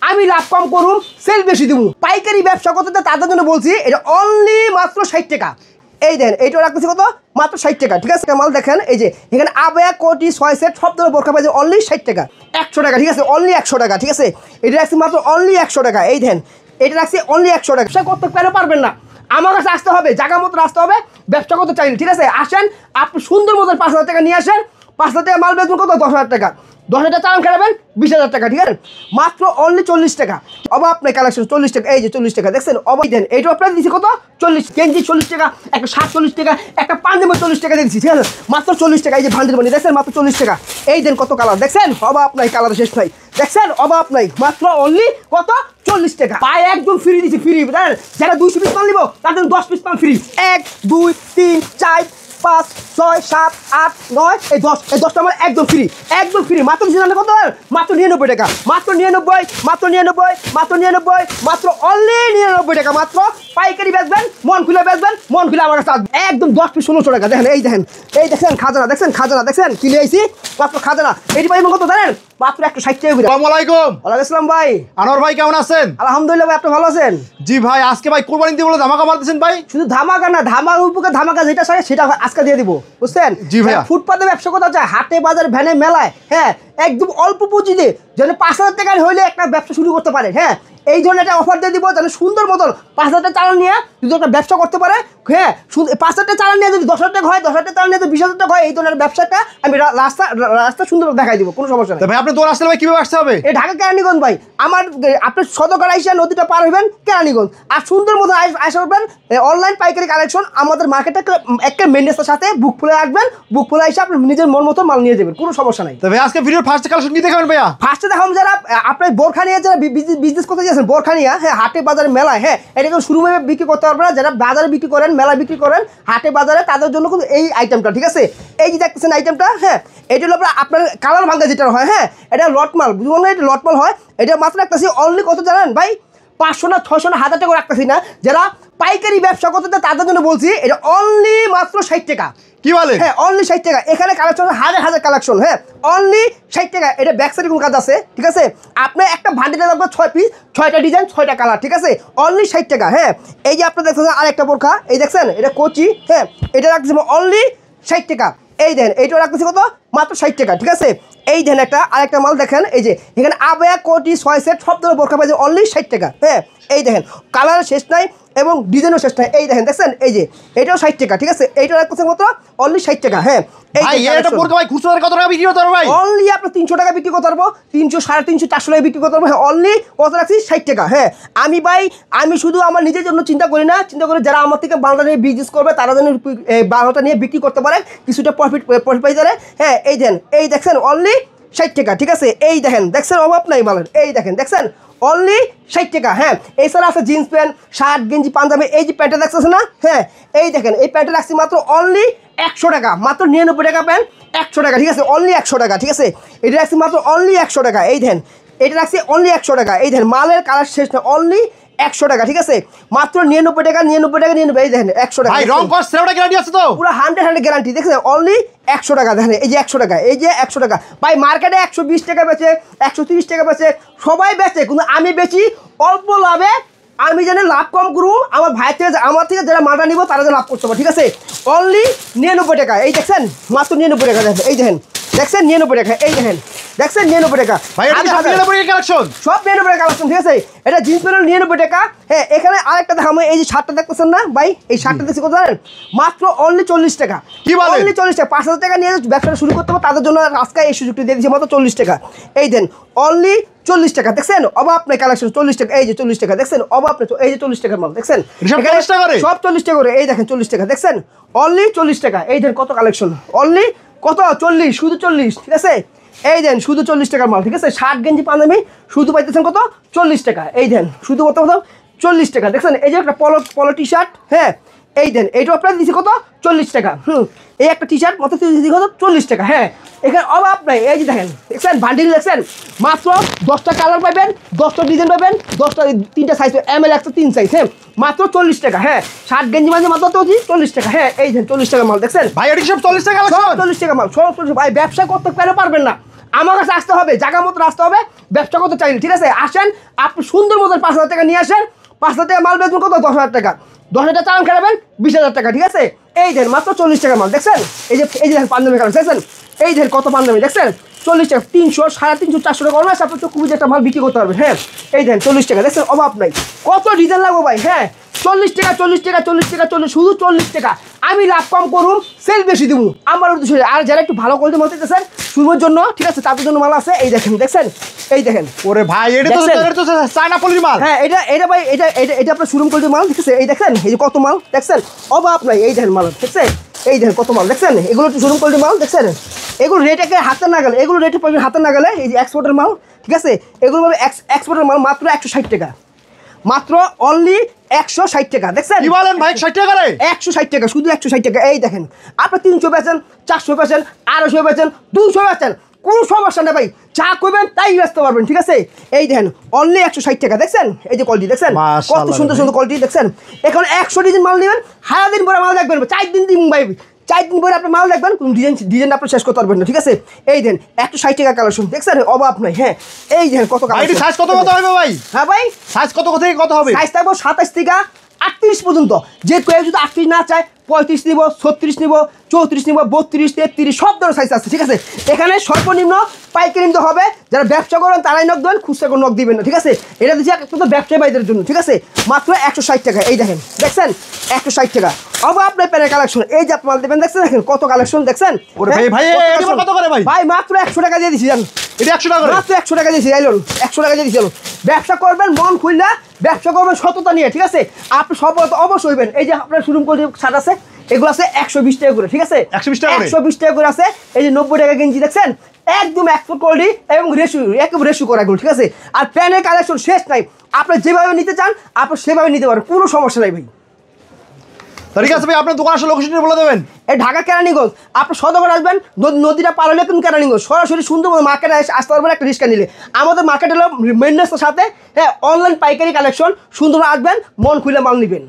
আমি লাভ কম করুম, সেল বেশি দিব। পাইকারি ব্যবসা করতে তাদের জন্য বলছি, এটা অনলি মাত্র 60 টাকা। এই দেন এইটা রাখতেছি কত, মাত্র 60 টাকা। ঠিক আছে, মাল দেখেন এই যে এখানে আবেয়া কোটি 6 সেট সব ধরনের বোরখা পাইছে অনলি 60 টাকা, 100 টাকা। ঠিক আছে, অনলি 100 টাকা। ঠিক আছে, এটা রাখছি মাত্র অনলি 100 টাকা। এই দেন এটা রাখছি অনলি 100 টাকা। ব্যবসা করতে কেন পারবেন না, আমার কাছে আসতে হবে, জায়গা মতো আসতে হবে ব্যবসা করতে চাইলে। ঠিক আছে, আসেন আপনি সুন্দর মতো 5,000 টাকা নিয়ে আসেন, 5,000 টাকা মাল বেচবেন কত, 10,000 টাকা, 10,000 চালান খেলাবেন 20,000 টাকা। ঠিক আছে, মাত্র অনলি 40 টাকা। অবাব আপনার কালেকশন 40 টাকা। এই যে 40 টাকা দেখছেন, অবাই দেন এইটা আপনার দিচ্ছি কত, 40 কেজি 40 টাকা, একটা শার্ট 40 টাকা, একটা পাঞ্জাবি 40 টাকা দিচ্ছি। ঠিক আছে, মাত্র 40 টাকা। এই যে ভান্ডিল বানি দেখছেন, মাত্র 40 টাকা। এই দেন কত কালার দেখছেন, অবাব নাই, কালার শেষ নাই দেখছেন, অবাব নাই, মাত্র অনলি কত, 40 টাকা। পায়ে একদম ফ্রি দিচ্ছি, ফ্রি। জানেন যারা 200 পিস মাল নিব তাদের 10 পিস মাল ফ্রি। 1 2 3 4 5 6 7 8 9 এই 10টা আমার একদম ফ্রি, একদম ফ্রি। মাত্র জানেন কত, মাত্র 99 টাকা, মাত্র 99, মাত্র 99, মাত্র 99, মাত্র অনলি 99 টাকা। মাত্র পাইকারি বেচবেন, মন খুলে বেচবেন, মন খুলে আমার কাছে একদম 10 পিস 1600 টাকা। দেখেন এই দেখেন, এই দেখেন খাজানা দেখছেন, খাজানা দেখছেন কিনে আইছি মাত্র খাজানা। এটি পাইবেন কত জানেন, মাত্র 160 টাকা। আসসালামু আলাইকুম। ওয়ালাইকুম আসসালাম ভাই। আনোয়ার ভাই কেমন আছেন? আলহামদুলিল্লাহ ভাই, আপনি ভালো আছেন? জি ভাই, আজকে ভাই কুরবানি দিয়ে বলে ধামাকা মারতেছেন ভাই। শুধু ধামাকা না, ধামাকা উপরে ধামাকা যেটা চাই সেটা আজকে দিয়ে দিব, বুঝছেন? জি ভাইয়া। ফুটপাতে ব্যবসা করতে চায়, হাটে বাজার ভ্যানে মেলায়, হ্যাঁ একদম অল্প পুঁজিতে যেন 5,000 টাকার হইলে একটা ব্যবসা শুরু করতে পারে। হ্যাঁ, এই ধরনের একটা অফার দিয়ে দিব যেন সুন্দর মতন 5,000 টাকা চালান নিয়ে যদি একটা ব্যবসা করতে পারে। হ্যাঁ, 5,000 টাকা চালান নিয়ে যদি 10,000 টাকা হয়, 10,000 টাকা চালান নিয়ে যদি 20,000 টাকা হয়, এই ধরনের ব্যবসাটা আমি রাস্তা সুন্দর দেখাই দিব, কোনো সমস্যা নেই। ভাই আপনি দৌড় আসলে ভাই কিভাবে আসতে হবে? এই ঢাকা কেরানীগঞ্জ ভাই, আমার আপনি সদরঘাট আইসা নদীটা পার হইবেন কেরানীগঞ্জ, আর সুন্দর মতো আসা উঠবেন। অনলাইন পাইকারি কালেকশন আমাদের মার্কেটে একটা মেন রাস্তার সাথে বুক ফুলে আসবেন, বুক ফুলে এসে আপনি নিজের মন মতো মাল নিয়ে যাবেন, কোনো সমস্যা নাই। তবে আজকে ভিডিওর ফার্স্ট কালেকশন কি দেখাবেন ভাইয়া? ফার্স্টে দেখাম যারা আপনার বোরখা নিয়ে যারা বিজনেস করতে যাচ্ছেন, বোরখা নিয়ে, হ্যাঁ হাটে বাজারে মেলায়, হ্যাঁ এটা কিন্তু শুরু বিক্রি করতে পারবে না। যারা বাজারে বিক্রি করেন, মেলায় বিক্রি করেন, হাটে বাজারে, তাদের জন্য কিন্তু এই আইটেমটা। ঠিক আছে, এই যে দেখতেছেন আইটেমটা, হ্যাঁ এটা হলো আপনার কালার ভাঙ্গা যেটা হয়, হ্যাঁ এটা লটমাল, বুঝলেন না, এটা লটমাল হয়। এটা মাত্র রাখতেছি অনলি কত জানেন ভাই, 500 না 600 না 1000 টাকা রাখতেছি না। যারা পাইকারি ব্যবসা করতে তাদের জন্য বলছি, এটা অনলি মাত্র 60 টাকা। কি বলে? হ্যাঁ অনলি 60 টাকা। এখানে কালেকশন হাজার হাজার কালেকশন, হ্যাঁ অনলি 60 টাকা। এটা ব্যাক সাইডে কোন কাজ আছে? ঠিক আছে, আপনার একটা ভান্ডিলে লাগবে 6 পিস, 6টা ডিজাইন, 6টা কালার। ঠিক আছে, অনলি 60 টাকা। হ্যাঁ, এই যে আপনার দেখছেন আরেকটা বোরখা, এই দেখছেন এটা কোচি, হ্যাঁ এটা রাখছি অনলি 60 টাকা। এই দেন এইটা রাখতেছি কত, মাত্র 60 টাকা। ঠিক আছে, এই দেন একটা আরেকটা মাল দেখেন, এই যে এখানে আবেয়া কোটি 6 সেট সব ধরনের বোরখা পাইছে অনলি 60 টাকা। হ্যাঁ, এই দেখেন কালার শেষ নাই এবং ডিজাইনও শেষ নাই। এই দেখেন দেখছেন, এই যে এটাও 60 টাকা। ঠিক আছে, এইটা রাখতেছে মাত্র অনলি 60 টাকা। হ্যাঁ, অনলি আপনার 300 টাকা বিক্রি করতে পারবো, 300 350 400 টাকা বিক্রি করতে পারবো। হ্যাঁ, অনলি কত রাখছি, 60 টাকা। হ্যাঁ, আমি শুধু আমার নিজের জন্য চিন্তা করি না, চিন্তা করি যারা আমার থেকে বাংলা নিয়ে বিজনেস করবে তারা যেন বাংলাটা নিয়ে বিক্রি করতে পারে, কিছুটা প্রফিট পাই যারে। হ্যাঁ, এই দেন এই দেখছেন অনলি 60 টাকা। ঠিক আছে, এই দেখেন দেখছেন অভাব নাই মালের, এই দেখেন দেখছেন অনলি 60 টাকা। হ্যাঁ, এছাড়া আছে জিন্স প্যান্ট, শার্ট গেঞ্জি পাঞ্জাবি। এই যে প্যান্টটা দেখতেছে না, হ্যাঁ এই দেখেন এই প্যান্টটা রাখছি মাত্র অনলি 100 টাকা, মাত্র 99 টাকা প্যান্ট, 100 টাকা। ঠিক আছে, অনলি 100 টাকা। ঠিক আছে, এটা রাখছি মাত্র অনলি 100 টাকা। এই দেন এটা রাখছি অনলি 100 টাকা। এই দেন মালের কালার শেষ না, অনলি 100 টাকা। ঠিক আছে, মাত্র 99 টাকা, 99 টাকা 99। এই দেখেন 100 টাকা। ভাই রং কস সেটা গ্যারান্টি আছে তো? পুরো 100 গ্যারান্টি। দেখছেন অনলি 100 টাকা। দেখেন এই যে 100 টাকা, এই যে 100 টাকা। ভাই মার্কেটে 120 টাকা বেচে, 130 টাকা বেচে, সবাই বেচে, কিন্তু আমি বেচি অল্প লাভে। আমি যেন লাভ কম করবো, আমার ভাই থেকে আমার থেকে যারা মালটা নিব তারা যেন লাভ করতে পারে। ঠিক আছে, অনলি 99 টাকা। এই দেখছেন মাত্র 99 টাকা। দেখেন এই দেখেন দেখছেন 99 টাকা। এই দেখেন দেখছেন 99 টাকা। ভাই এটা সব 99 কালেকশন, সব 99 টাকা কালেকশন। ঠিক আছে, এটা জিন্স প্যান্ট 99 টাকা। হ্যাঁ, এখানে আরেকটা দেখাবো, এই যে শার্টটা দেখতেছেন না ভাই, এই শার্টটা দেখছি কত জানেন, মাত্র অনলি 40 টাকা। কি বলেন? অনলি 40 টাকা। 5,000 টাকা নিয়ে ব্যবসাটা শুরু করতে হবে, তাদের জন্য আজকে এই সুযোগটি দিয়ে দিচ্ছি মাত্র 40 টাকা। এই দেন অনলি 40 টাকা। দেখছেন অভাব নাই কালেকশন, 40 টাকা। এই যে 40 টাকা দেখছেন অভাব নাই, এই যে 40 টাকার মাল দেখছেন, সব 40 টাকা করে, সব 40 টাকা করে। এই দেখেন 40 টাকা দেখছেন অনলি 40 টাকা। এই দেন কত কালেকশন, অনলি কত 40, শুধু 40। ঠিক আছে, এই দেন শুধু 40 টাকার মাল। ঠিক আছে, শার্ট গেঞ্জি পাঞ্জাবি শুধু পাইতেছেন কত, 40 টাকা। এই দেন শুধু কত 40 টাকা। দেখছেন এই যে একটা পলো টি শার্ট, হ্যাঁ এই দেন এইটা আপনার দিচ্ছি কত, 40 টাকা। এই একটা টি শার্ট মাত্র দিচ্ছি কত, 40 টাকা। হ্যাঁ, এখানে অভাব নাই। এই যে দেখেন দেখছেন বান্ডিল দেখছেন, মাত্র 10টা কালার পাবেন, 10টা ডিজাইন পাবেন, 10টা 3টা সাইজ, ML 103 সাইজ। হ্যাঁ, মাত্র 40 টাকা। হ্যাঁ, শার্ট গেঞ্জি মাঝে মাত্র 40 টাকা। হ্যাঁ, এই দেন 40 টাকা মাল দেখছেন ভাই এটা সব 40 টাকা কালেকশন, 40 টাকা মাল, সব 40। ভাই ব্যবসা করতে কেন পারবেন না, আমার কাছে আসতে হবে, জায়গা মতো আসতে হবে, ব্যবসা করতে চাইলে, ঠিক আছে? আসেন, আপনি সুন্দর মতো 5,000 টাকা নিয়ে আসেন, 5,000 টাকা মাল বেচবেন কত? 10,000 টাকা, 10,000 টাকা চালান খারাবেন 20,000 টাকা, ঠিক আছে? এই দেন মাত্র 40 টাকা মাল, দেখছেন? এই যে দেখেন পাঞ্জাবি কালার, দেখছেন? এই দেন কত পাঞ্জাবি, দেখছেন? 40 টাকা, 300, 350, 400 টাকা অনায়াসে আপনি চক্ষু বুঝে একটা মাল বিক্রি করতে পারবেন। হ্যাঁ, এই দেন 40 টাকা, দেখছেন? অভাব নাই, কত ডিজাইন লাগবো ভাই। হ্যাঁ, 40 টাকা, 40 টাকা, 40 টাকা, 40, শুধু 40 টাকা। আমি লাভ কম করুন, সেল বেশি দেবো, আমার উদ্দেশ্য। আর যারা একটু ভালো কোয়ালিটি মাল দিতেছেন শুরুর জন্য, ঠিক আছে, তাদের জন্য মাল আছে। এই দেখেন, দেখছেন? এই দেখেন, ওরে ভাই, এটা তো চায়না পলির মাল। হ্যাঁ, এটা ভাই, এটা আপনার শোরুম কোয়ালিটি মাল, ঠিক আছে? এই দেখেন, এই যে কত মাল, দেখছেন? অভাব নাই, এই দেখেন মাল, দেখছেন? এই দেখেন কত মাল, দেখছেন? এগুলো একটু শোরুম কোয়ালিটি মাল, দেখছেন? এগুলো রেট একে হাতে না গেলে, এগুলো রেটে পাবেন হাতে না গেলে। এই যে এক্সপোর্টের মাল, ঠিক আছে? এগুলো পাবে এক্সপোর্টের মাল মাত্র 160 টাকা, মাত্র অনলি 160 টাকা, দেখছেন? কি বলেন ভাই, 60 টাকা করে? 160 টাকা, শুধু 160 টাকা। এই দেখেন, আপনি 300 বেচেন, 400 বেচেন, 250 বেচেন, 200 বেচেন, কোনো সমস্যা নেই ভাই, যা করবেন তাই বেচতে পারবেন, ঠিক আছে? এই দেখেন অনলি 160 টাকা, দেখছেন? এই যে কোয়ালিটি, দেখছেন কত মাশাআল্লাহ সুন্দর ভাই। সুন্দর কোয়ালিটি, দেখছেন? এখন 100 ডিজাইন মাল নেবেন, সারা দিন পরে মাল দেখবেন, 4 দিন দিন ভাই, 4 দিন পরে আপনি মাল দেখবেন, কোন ডিজাইন আপনি শেষ করতে পারবেন না, ঠিক আছে? এই দেন 160 টাকা কালেকশন, দেখছেন? অভাব নাই। হ্যাঁ, এই দেখেন কত ভাই, কালেকশন। সাইজ কত কত হবে ভাই? হ্যাঁ ভাই, সাইজ কত থেকে কত হবে? সাইজ থাকবো 27 থেকে 38 পর্যন্ত। যে কেউ যদি 38 না চায়, 35 নিব, 36 নিব, 34 নিব, 32, 33, সব ধরনের সাইজ আছে, ঠিক আছে? এখানে সর্বনিম্ন পাইকারি নিতে হবে, যারা ব্যবসা করেন তারাই নক দেবেন, খুচরা করে নক দিবেন না, ঠিক আছে? এটা দিচ্ছি একদম ব্যবসায়ী ভাইদের জন্য, ঠিক আছে? মাত্র 160 টাকা। এই দেখেন, দেখছেন? 160 টাকা। অবাক আপনার প্যানের কালেকশন, এই যে মাল দেবেন, দেখছেন? দেখেন কত কালেকশন, দেখছেন? ওরে ভাই, ভাই, কত এটা collection? কত করে ভাই? ভাই মাত্র 100 টাকা দিয়ে দিচ্ছি, জান? এটা 100 টাকা করে? মাত্র 100 টাকা দিয়েছি, আইলন 100 টাকা দিয়ে দিয়েছিল। ব্যবসা করবেন মন খুললা, ব্যবসা করবেন সততা নিয়ে, ঠিক আছে? আপনি সফলতা অবশ্যই হইবেন। এই যে আপনার শোরুম করে শার্ট আছে, এগুলো আছে 120 টাকা করে, ঠিক আছে? 120 টাকা করে? 120 টাকা করে আছে। এই যে 90 টাকা গেঞ্জি, দেখছেন? একদম এক্সপোর্ট কোয়ালিটি এবং একদম রেশু করা এগুলো, ঠিক আছে? আর প্যানের কালেকশন শেষ নাই, আপনি যেভাবে নিতে চান আপনি সেভাবে নিতে পারেন, কোনো সমস্যা নাই ভাই। ঠিক আছে ভাই, আপনার দোকান আসলে লোকেশনটা বলে দেবেন। এই ঢাকা কেরানীগঞ্জ, আপনি সদর আসবেন, নদীটা পার হলে কিন্তু কেরানীগঞ্জ, সরাসরি সুন্দর মতো মার্কেটে আসতে পারবেন একটা রিক্সা নিলে। আমাদের মার্কেট হলো মেন রাস্তার সাথে। হ্যাঁ, অনলাইন পাইকারি কালেকশন, সুন্দর আসবেন, মন খুলে মাল নেবেন।